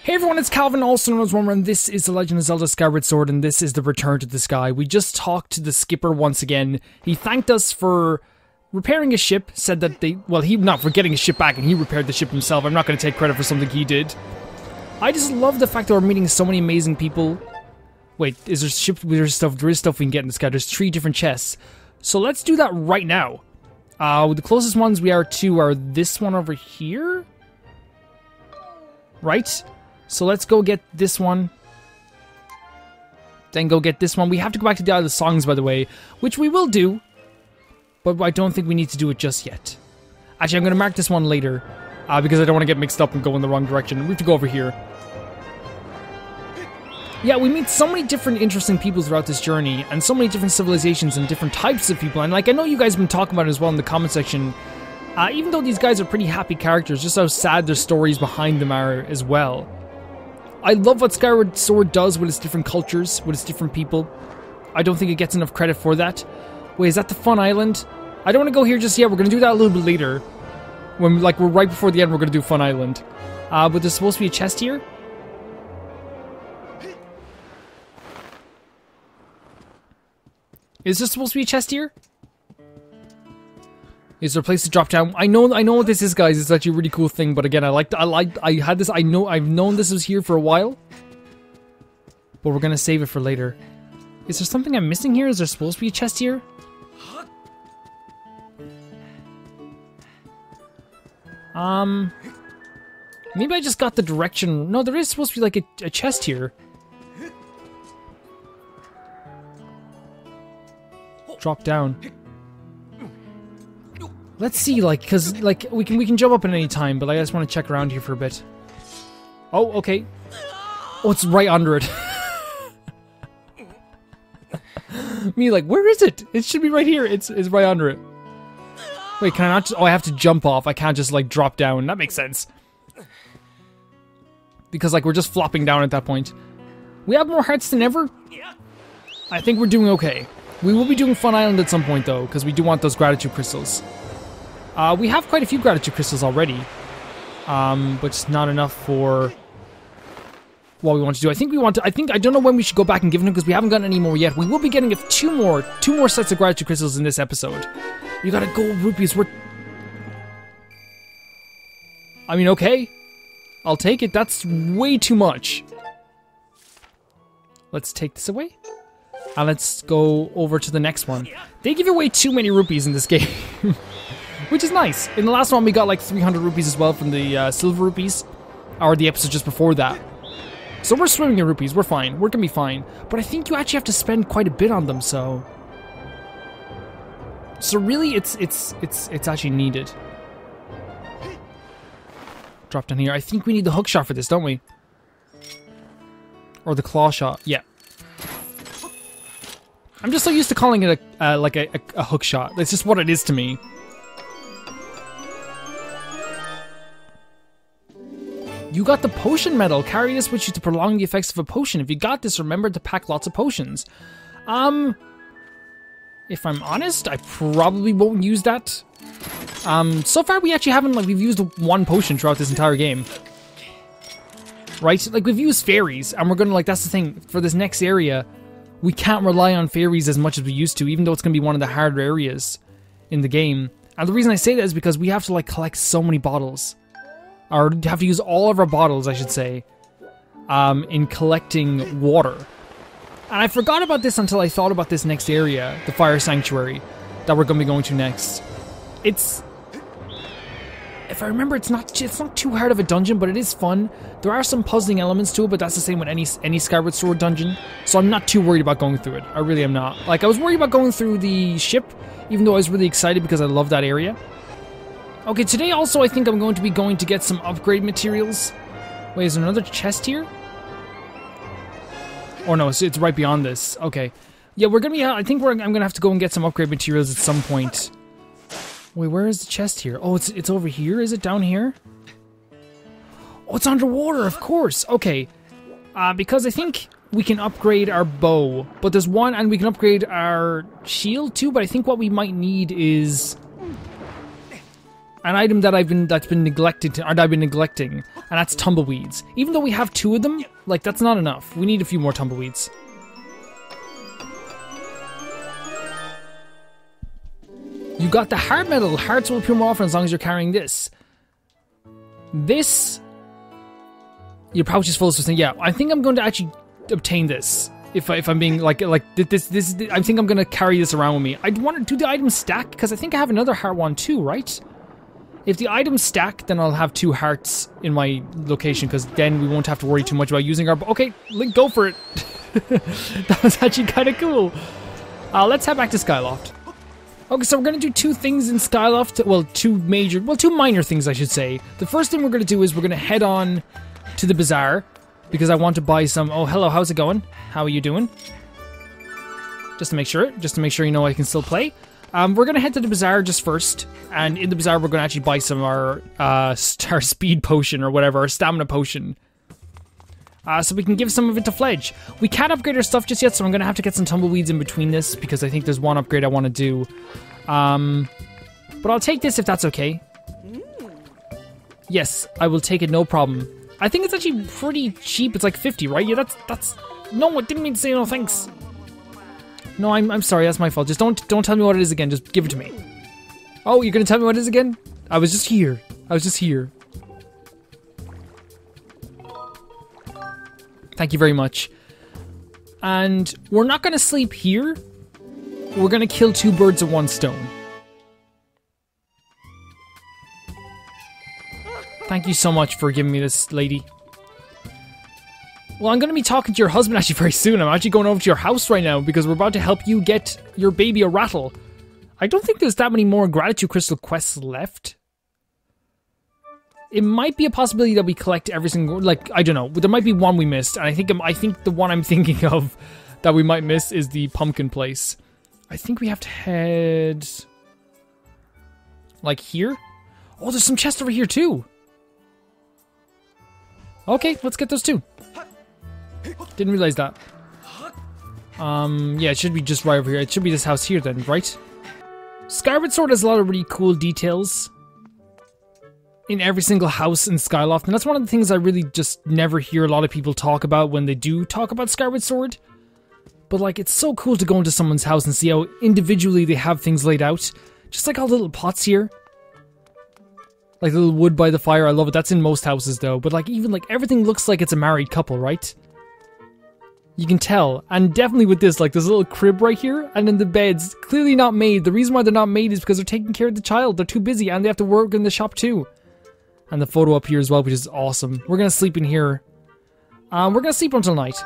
Hey everyone, it's Calvin, also known as Wormer, and this is The Legend of Zelda Skyward Sword, and this is the Return to the Sky. We just talked to the skipper once again. He thanked us for repairing his ship, said that not for getting his ship back, and he repaired the ship himself. I'm not going to take credit for something he did. I just love the fact that we're meeting so many amazing people. Wait, is there ship? There is stuff we can get in the sky. There's 3 different chests. So let's do that right now. The closest ones we are to are this one over here. Right? So let's go get this one. Then go get this one. We have to go back to the other songs, by the way, which we will do. But I don't think we need to do it just yet. Actually, I'm going to mark this one later. Because I don't want to get mixed up and go in the wrong direction. We have to go over here. Yeah, we meet so many different interesting people throughout this journey. And so many different civilizations and different types of people. And like, I know you guys have been talking about it as well in the comment section. Even though these guys are pretty happy characters, just how sad their stories behind them are as well. I love what Skyward Sword does with its different cultures, with its different people. I don't think it gets enough credit for that. Wait, is that the Fun Island? I don't want to go here just yet. We're going to do that a little bit later. When, like, we're right before the end, we're going to do Fun Island. But there's supposed to be a chest here? Is there supposed to be a chest here? Is there a place to drop down? I know what this is, guys. It's actually a really cool thing, but again, I've known this was here for a while. But we're gonna save it for later. Is there something I'm missing here? Is there supposed to be a chest here? Maybe I just got the direction. No, there is supposed to be like a chest here. Drop down. Let's see, like, cause like we can jump up at any time, but like, I just want to check around here for a bit. Oh, okay. Oh, it's right under it. Me like, where is it? It should be right here. It's right under it. Wait, can I not just, oh, I have to jump off. I can't just like drop down. That makes sense. Because like we're just flopping down at that point. We have more hearts than ever. I think we're doing okay. We will be doing Fun Island at some point though, because we do want those gratitude crystals. We have quite a few gratitude crystals already, but it's not enough for what we want to do. I don't know when we should go back and give them because we haven't gotten any more yet. We will be getting two more sets of gratitude crystals in this episode. You got a gold rupees. I mean, okay, I'll take it. That's way too much. Let's take this away. And let's go over to the next one. They give away too many rupees in this game. Which is nice. In the last one, we got like 300 rupees as well from the silver rupees. Or the episode just before that. So we're swimming in rupees. We're fine. We're gonna be fine. But I think you actually have to spend quite a bit on them, so... So really, it's actually needed. Drop down here. I think we need the hook shot for this, don't we? Or the claw shot. Yeah. I'm just so used to calling it a hook shot. That's just what it is to me. You got the potion medal. Carry this with you to prolong the effects of a potion. If you got this, remember to pack lots of potions. If I'm honest, I probably won't use that. So far we actually haven't, like, we've used 1 potion throughout this entire game. Right? Like, we've used fairies, and we're gonna, like, that's the thing. For this next area, we can't rely on fairies as much as we used to, even though it's gonna be one of the harder areas in the game. And the reason I say that is because we have to, like, collect so many bottles. Or have to use all of our bottles, I should say, in collecting water. And I forgot about this until I thought about this next area, the Fire Sanctuary, that we're going to be going to next. It's... If I remember, it's not too hard of a dungeon, but it is fun. There are some puzzling elements to it, but that's the same with any Skyward Sword dungeon. So I'm not too worried about going through it. I really am not. Like, I was worried about going through the ship, even though I was really excited because I love that area. Okay, today also I think I'm going to get some upgrade materials. Wait, is there another chest here? Oh no, it's right beyond this. Okay. Yeah, we're gonna be, I'm gonna have to go and get some upgrade materials at some point. Wait, where is the chest here? Oh, it's over here? Is it down here? Oh, it's underwater, of course. Okay. Because I think we can upgrade our bow. But there's one, and we can upgrade our shield too, but I think what we might need is... an item that I've been neglecting. and that's tumbleweeds. Even though we have 2 of them, like, that's not enough. We need a few more tumbleweeds. You got the heart medal. Hearts will appear more often as long as you're carrying this. This... Your pouch is full of something. Yeah, I think I'm going to actually obtain this. If I'm being like this, I think I'm gonna carry this around with me. I want to do the item stack because I think I have another heart one too, right? If the items stack, then I'll have 2 hearts in my location because then we won't have to worry too much about using our... Okay, Link, go for it. That was actually kind of cool. Let's head back to Skyloft. Okay, so we're gonna do 2 things in Skyloft. Well, 2 minor things, I should say. The first thing we're gonna do is we're gonna head on to the Bazaar because I want to buy some... Oh, hello, how's it going? How are you doing? Just to make sure you know I can still play. We're gonna head to the Bazaar just first, and in the Bazaar we're gonna actually buy some of our speed potion or whatever, our stamina potion. So we can give some of it to Fledge. We can't upgrade our stuff just yet, so I'm gonna have to get some tumbleweeds in between this because I think there's one upgrade I want to do. But I'll take this if that's okay. Yes, I will take it, no problem. I think it's actually pretty cheap. It's like 50, right? Yeah, that's... No, I didn't mean to say no thanks. No, I'm sorry, that's my fault. Just don't tell me what it is again. Just give it to me. Oh, you're gonna tell me what it is again? I was just here. Thank you very much. And we're not gonna sleep here. We're gonna kill 2 birds with 1 stone. Thank you so much for giving me this, lady. Well, I'm going to be talking to your husband actually very soon. I'm actually going over to your house right now because we're about to help you get your baby a Rattle. I don't think there's that many more Gratitude Crystal quests left. It might be a possibility that we collect every single... Like, I don't know. There might be one we missed. And I think the one I'm thinking of that we might miss is the pumpkin place. I think we have to head... Like here? Oh, there's some chests over here too. Okay, let's get those 2. Didn't realize that. Yeah, it should be just right over here. It should be this house here then, right? Skyward Sword has a lot of really cool details in every single house in Skyloft, and that's one of the things I really just never hear a lot of people talk about when they do talk about Skyward Sword. But like, it's so cool to go into someone's house and see how individually they have things laid out. Just like all the little pots here. Like the little wood by the fire, I love it. That's in most houses though, but like even like everything looks like it's a married couple, right? You can tell, and definitely with this, like there's a little crib right here, and then the beds, clearly not made. The reason why they're not made is because they're taking care of the child. They're too busy, and they have to work in the shop too. And the photo up here as well, which is awesome. We're gonna sleep in here. We're gonna sleep until night.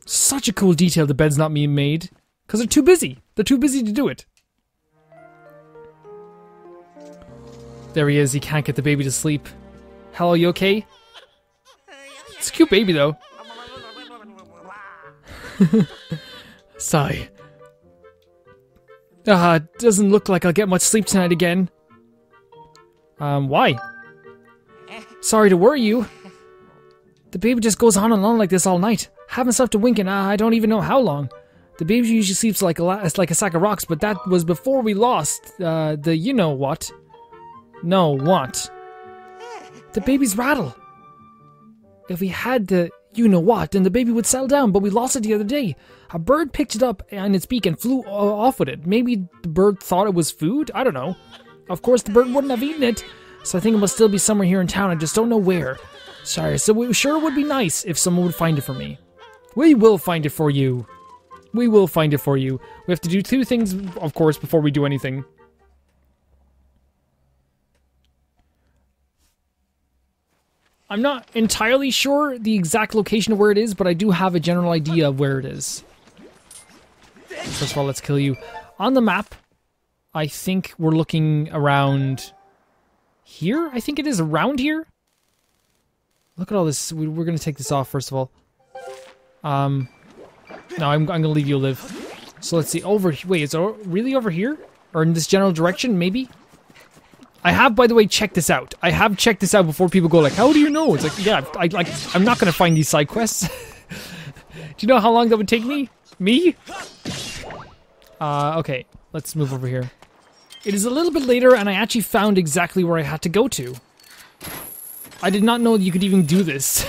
Such a cool detail, the bed's not being made. Because they're too busy. They're too busy to do it. There he is, he can't get the baby to sleep. Hello, you okay? It's a cute baby though. Sigh. Doesn't look like I'll get much sleep tonight again. Why? Sorry to worry you. The baby just goes on and on like this all night. Haven't slept a wink in I don't even know how long. The baby usually sleeps like a sack of rocks, but that was before we lost the you know what. No, what? The baby's Rattle. If we had the you know what, then the baby would settle down, but we lost it the other day. A bird picked it up in its beak and flew off with it. Maybe the bird thought it was food? I don't know. Of course, the bird wouldn't have eaten it, so I think it must still be somewhere here in town. I just don't know where. Sorry, so it sure would be nice if someone would find it for me. We will find it for you. We will find it for you. We have to do 2 things, of course, before we do anything. I'm not entirely sure the exact location of where it is, but I do have a general idea of where it is. First of all, let's kill you. On the map, I think we're looking around here. I think it is around here. Look at all this. We're going to take this off, first of all. No, I'm going to leave you live. So let's see. Wait, is it really over here? Or in this general direction, maybe? I have, by the way, checked this out. I have checked this out before people go like, how do you know? It's like, yeah, I'm not going to find these side quests. Do you know how long that would take me? Me? Okay, let's move over here. It is a little bit later, and I actually found exactly where I had to go to. I did not know that you could even do this.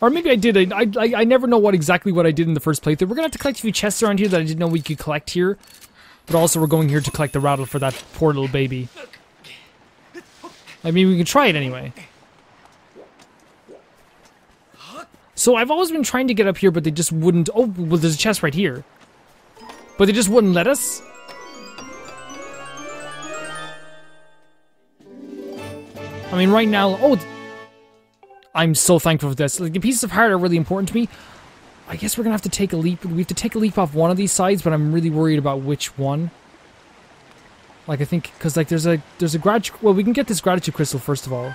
Or maybe I did. I never know exactly what I did in the first playthrough. We're gonna have to collect a few chests around here that I didn't know we could collect here. But also we're going here to collect the rattle for that poor little baby. I mean, we can try it anyway. So I've always been trying to get up here, but they just wouldn't. Oh, well, there's a chest right here. But they just wouldn't let us. I mean, right now, oh, I'm so thankful for this. Like, the pieces of heart are really important to me. I guess we're gonna have to take a leap. We have to take a leap off one of these sides, but I'm really worried about which one. Like, I think, because, like, there's a gratitude... Well, we can get this gratitude crystal, first of all.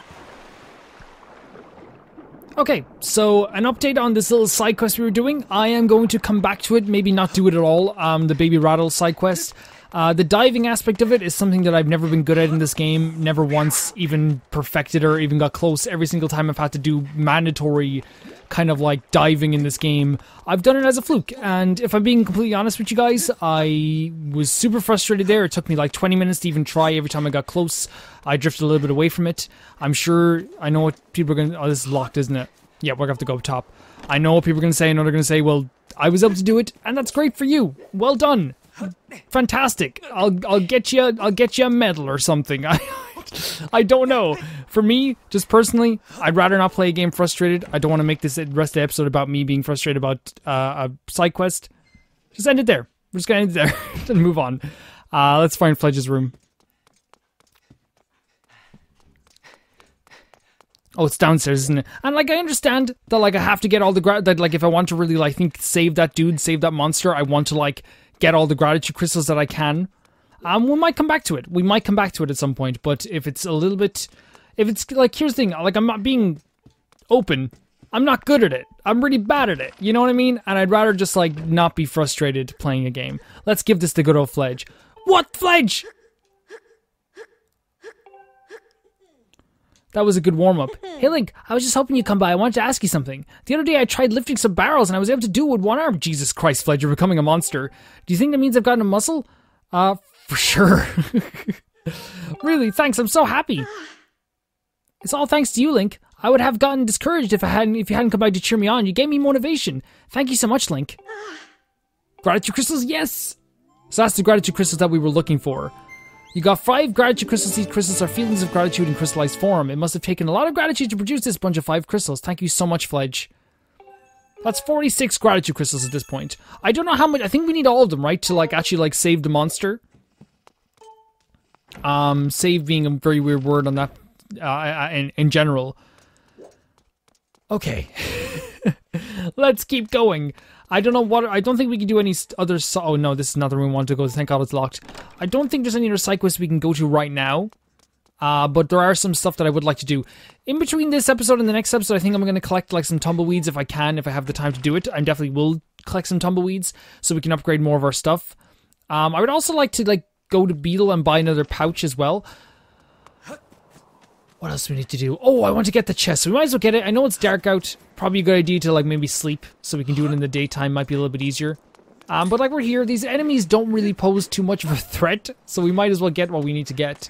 Okay, so, an update on this little side quest we were doing. I am going to come back to it, maybe not do it at all, the Baby Rattle side quest. The diving aspect of it is something that I've never been good at in this game. Never once even perfected or even got close. Every single time I've had to do mandatory kind of like diving in this game, I've done it as a fluke. And if I'm being completely honest with you guys, I was super frustrated there. It took me like 20 minutes to even try. Every time I got close, I drifted a little bit away from it. I'm sure I know what people are going to... Oh, this is locked, isn't it? Yeah, we're going to have to go up top. I know what people are going to say. I know they're going to say, well, I was able to do it, and that's great for you. Well done. Fantastic. I'll get you a medal or something. I don't know. For me, just personally, I'd rather not play a game frustrated. I don't want to make this rest of the episode about me being frustrated about a side quest. Just end it there. We're just gonna end it there and move on. Let's find Fletchers Room. Oh, it's downstairs, isn't it? And, like, I understand that, like, I have to get all the that, like, if I want to really, like, save that dude, save that monster, I want to, like, get all the gratitude crystals that I can. We might come back to it. We might come back to it at some point, but if it's a little bit... If it's, like, here's the thing, like, I'm not being open. I'm not good at it. I'm really bad at it. You know what I mean? And I'd rather just, like, not be frustrated playing a game. Let's give this the good old Fledge. What, Fledge? That was a good warm-up. Hey, Link, I was just hoping you'd come by. I wanted to ask you something. The other day I tried lifting some barrels and I was able to do it with one arm. Jesus Christ, Fledge, you're becoming a monster. Do you think that means I've gotten a muscle? For sure. Really, thanks. I'm so happy. It's all thanks to you, Link. I would have gotten discouraged if you hadn't come by to cheer me on. You gave me motivation. Thank you so much, Link. Gratitude crystals? Yes! So that's the gratitude crystals that we were looking for. You got 5 gratitude crystals. These crystals are feelings of gratitude in crystallized form. It must have taken a lot of gratitude to produce this bunch of 5 crystals. Thank you so much, Fledge. That's 46 gratitude crystals at this point. I don't know how much. I think we need all of them, right? To, like, actually, like, save the monster. Save being a very weird word on that, in general. Okay. Let's keep going. I don't know what... I don't think we can do any other... Oh, no, this is not the room we want to go to. Thank God it's locked. I don't think there's any other side quests we can go to right now. But there are some stuff that I would like to do. In between this episode and the next episode, I think I'm going to collect, like, some tumbleweeds if I can, if I have the time to do it. I definitely will collect some tumbleweeds so we can upgrade more of our stuff. I would also like to, like, go to Beetle and buy another pouch as well. What else do we need to do? Oh, I want to get the chest. So we might as well get it. I know it's dark out. Probably a good idea to, like, maybe sleep so we can do it in the daytime. Might be a little bit easier. But, like, we're here. These enemies don't really pose too much of a threat, so we might as well get what we need to get.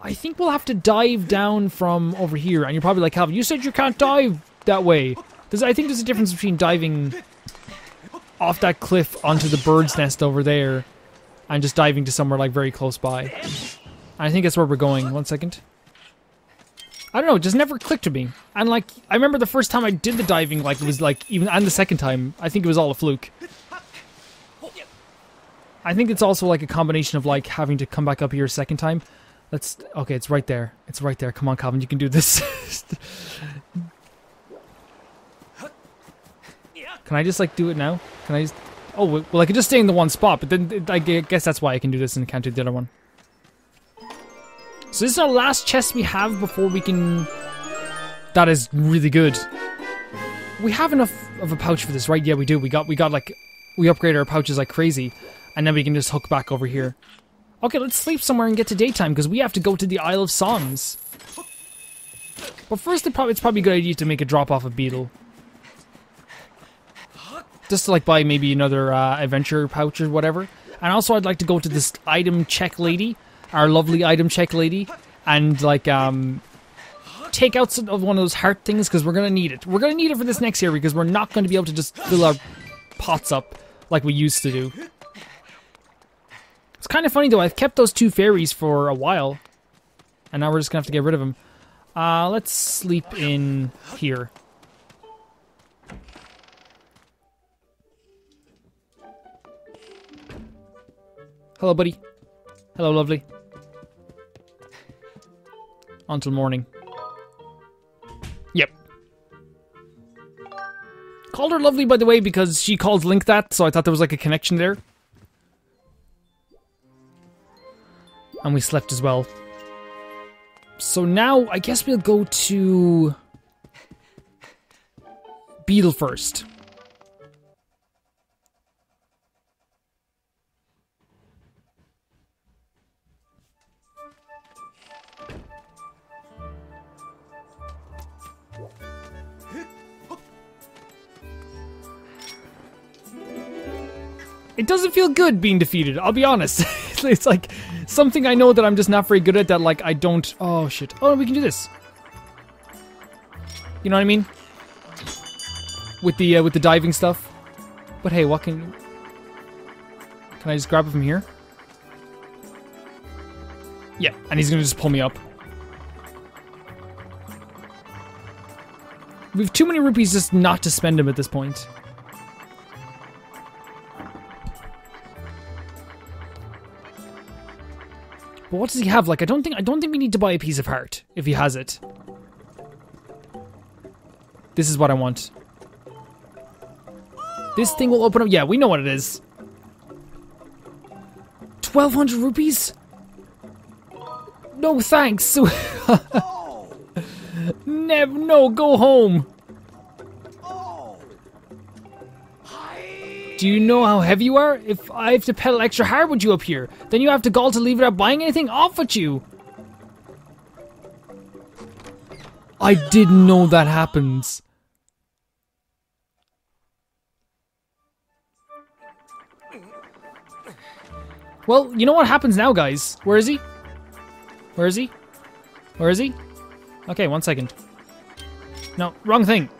I think we'll have to dive down from over here. And you're probably like, Calvin, you said you can't dive that way. I think there's a difference between diving off that cliff onto the bird's nest over there and just diving to somewhere, like, very close by. And I think that's where we're going. 1 second. I don't know, it just never clicked to me. And, like, I remember the first time I did the diving, like, it was, like, even, and the second time, I think it was all a fluke. I think it's also, like, a combination of, like, having to come back up here a second time. Okay, it's right there. It's right there. Come on, Calvin, you can do this. Can I just, like, do it now? Can I just... Oh, well, I could just stay in the one spot, but then, I guess that's why I can do this and can't do the other one. So this is our last chest we have before we can... That is really good. We have enough of a pouch for this, right? Yeah, we do. We got like... We upgraded our pouches like crazy. And then we can just hook back over here. Okay, let's sleep somewhere and get to daytime, because we have to go to the Isle of Songs. But first, it's probably a good idea to make a drop off of Beetle. Just to, like, buy maybe another adventure pouch or whatever. And also, I'd like to go to this item check lady. Our lovely item check lady, and, like, take out some of one of those heart things because we're going to need it. We're going to need it for this next area because we're not going to be able to just fill our pots up like we used to do. It's kind of funny though, I've kept those 2 fairies for a while. And now we're just going to have to get rid of them. Let's sleep in here. Hello, buddy. Hello, lovely. Until morning. Yep. Called her lovely, by the way, because she calls Link that, so I thought there was like a connection there. And we slept as well. So now, I guess we'll go to Beetle first. It doesn't feel good being defeated, I'll be honest. It's like something I know that I'm just not very good at, that like I don't... Oh shit. Oh, we can do this. You know what I mean? With the diving stuff. But hey, what can I just grab it from here? Yeah, and he's gonna just pull me up. We have too many rupees just not to spend them at this point. But what does he have? Like, I don't think we need to buy a piece of heart if he has it. This is what I want. This thing will open up. Yeah, we know what it is. 1,200 rupees? No, thanks. No, go home. Do you know how heavy you are? If I have to pedal extra hard with you up here, then you have to gall to leave without buying anything? Off with you! I didn't know that happens. Well, you know what happens now, guys. Where is he? Where is he? Where is he? Okay, 1 second. No, wrong thing.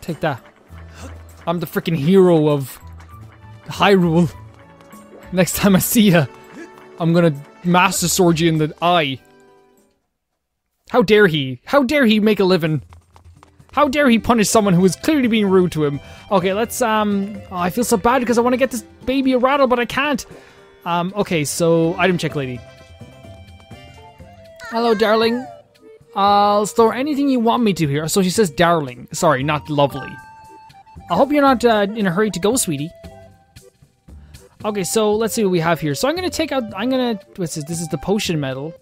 Take that. I'm the freaking hero of Hyrule. Next time I see ya, I'm gonna Master Sword you in the eye. How dare he? How dare he make a living? How dare he punish someone who is clearly being rude to him? Okay, let's, oh, I feel so bad because I want to get this baby a rattle, but I can't. Okay, so, item check lady. Hello, darling. I'll store anything you want me to here. So she says darling. Sorry, not lovely. I hope you're not in a hurry to go, sweetie. Okay, so let's see what we have here. So I'm going to take out... What's this? This is the potion medal.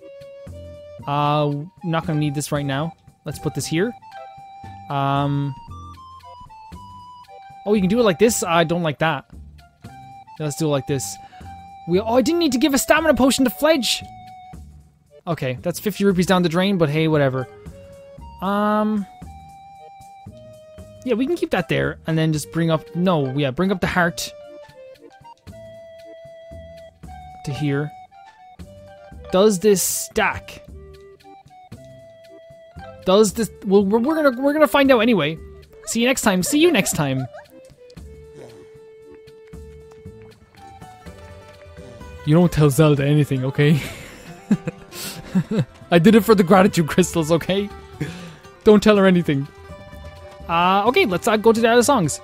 Not going to need this right now. Let's put this here. Oh, you can do it like this? I don't like that. Let's do it like this. Oh, I didn't need to give a stamina potion to Fledge. Okay, that's 50 rupees down the drain, but hey, whatever. Yeah, we can keep that there, and then just bring up... No, yeah, bring up the heart. To here. Does this stack? Does this... Well, we're gonna find out anyway. See you next time. See you next time. You don't tell Zelda anything, okay? I did it for the gratitude crystals, okay? Don't tell her anything. Okay, let's go to the other songs.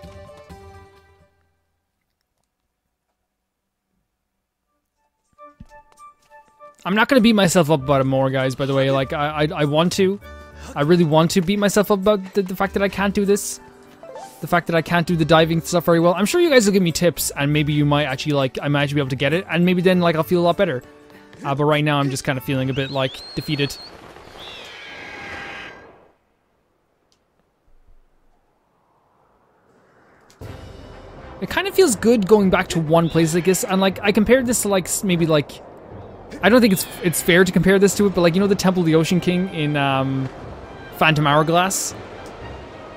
I'm not gonna beat myself up about it more, guys, by the way. Like, I want to. I really want to beat myself up about the fact that I can't do this. The fact that I can't do the diving stuff very well. I'm sure you guys will give me tips, and maybe you might actually, like, I might actually be able to get it, and maybe then, like, I'll feel a lot better. But right now, I'm just kind of feeling a bit, like, defeated. It kind of feels good going back to one place like this, and, like, I compared this to, like, maybe, like... I don't think it's fair to compare this to it, but, like, you know the Temple of the Ocean King in, Phantom Hourglass?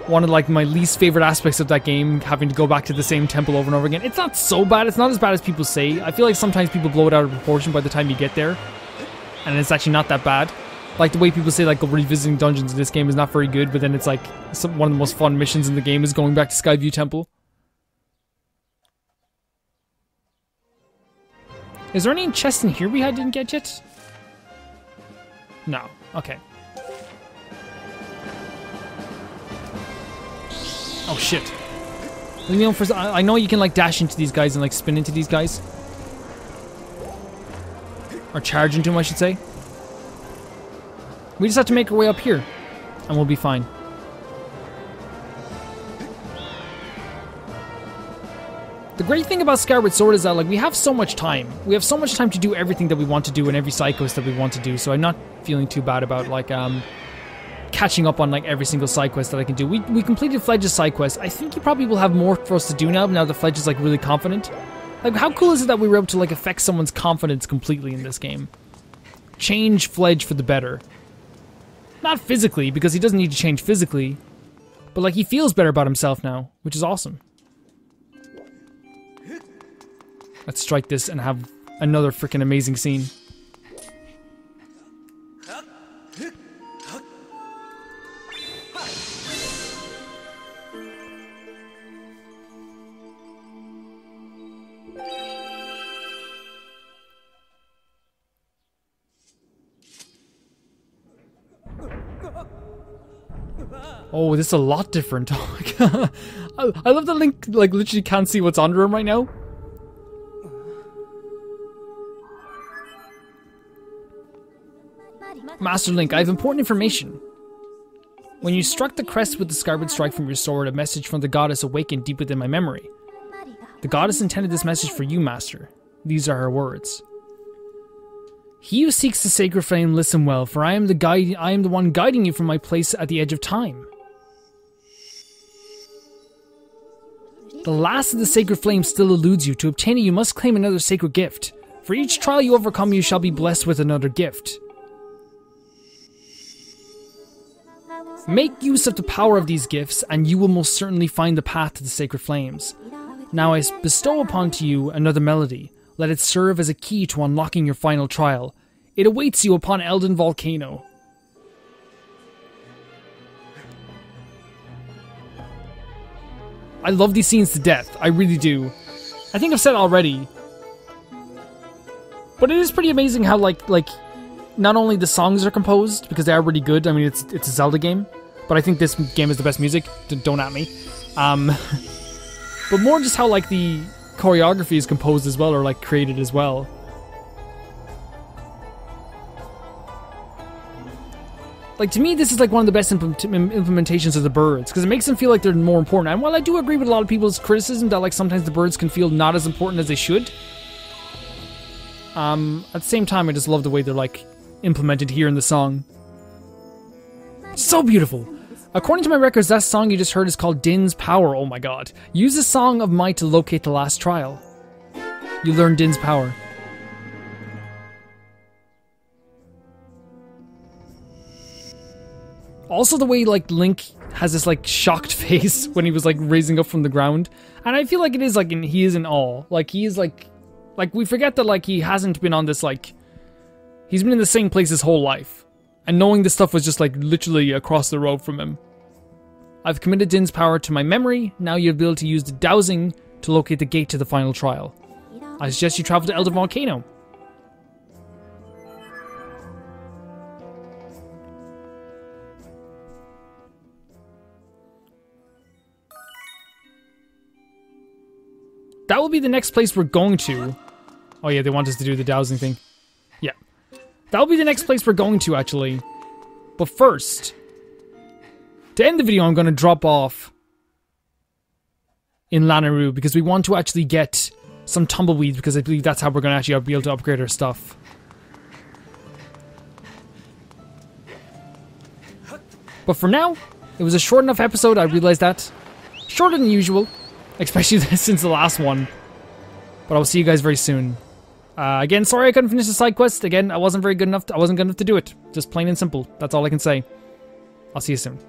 one of like my least favorite aspects of that game, having to go back to the same temple over and over again. It's not so bad. It's not as bad as people say. I feel like sometimes people blow it out of proportion by the time you get there, and it's actually not that bad. Like the way people say like revisiting dungeons in this game is not very good, but then it's like one of the most fun missions in the game is going back to Skyview Temple. Is there any chests in here we didn't get yet? No. Okay. Oh shit. You know, I know you can like dash into these guys and like spin into these guys. Or charge into them, I should say. We just have to make our way up here. And we'll be fine. The great thing about Skyward Sword is that like we have so much time. We have so much time to do everything that we want to do and every side quest that we want to do. So I'm not feeling too bad about like catching up on like every single side quest that I can do. We completed Fletch's side quest. I think he probably will have more for us to do now that Fletch is like really confident. Like how cool is it that we were able to like affect someone's confidence completely in this game? Change Fledge for the better. Not physically, because he doesn't need to change physically, but like he feels better about himself now, which is awesome. Let's strike this and have another freaking amazing scene. Oh, this is a lot different. Oh my god. I love that Link like literally can't see what's under him right now. Master Link, I have important information. When you struck the crest with the Skyward Strike from your sword, a message from the goddess awakened deep within my memory. The goddess intended this message for you, Master. These are her words. He who seeks the sacred flame, listen well, for I am the one guiding you from my place at the edge of time. The last of the sacred flame still eludes you. To obtain it, you must claim another sacred gift. For each trial you overcome, you shall be blessed with another gift. Make use of the power of these gifts, and you will most certainly find the path to the sacred flames. Now I bestow upon you another melody. Let it serve as a key to unlocking your final trial. It awaits you upon Elden Volcano. I love these scenes to death. I really do. I think I've said already. But it is pretty amazing how like not only the songs are composed, because they are really good. I mean, it's a Zelda game. But I think this game is the best music. Don't at me. But more just how like the choreography is composed as well, or like created as well. Like to me, this is like one of the best implementations of the birds, because it makes them feel like they're more important. And while I do agree with a lot of people's criticism that like sometimes the birds can feel not as important as they should, at the same time I just love the way they're like implemented here in the song. So beautiful. According to my records, that song you just heard is called Din's Power. Oh my god. Use the Song of Might to locate the last trial. You learn Din's Power. Also the way like Link has this like shocked face when he was like raising up from the ground. And I feel like it is like he is in awe. Like he is like we forget that like he hasn't been on this like, he's been in the same place his whole life. And knowing this stuff was just like literally across the road from him. I've committed Din's Power to my memory. Now you'll be able to use the dowsing to locate the gate to the final trial. I suggest you travel to Elden Volcano. That will be the next place we're going to. Oh yeah, they want us to do the dowsing thing. Yeah. That'll be the next place we're going to, actually. But first, to end the video, I'm going to drop off in Lanayru, because we want to actually get some tumbleweeds, because I believe that's how we're going to actually be able to upgrade our stuff. But for now, it was a short enough episode, I realized that. Shorter than usual, especially since the last one. But I'll see you guys very soon. Again, sorry I couldn't finish the side quest. Again, I wasn't good enough to do it. Just plain and simple. That's all I can say. I'll see you soon.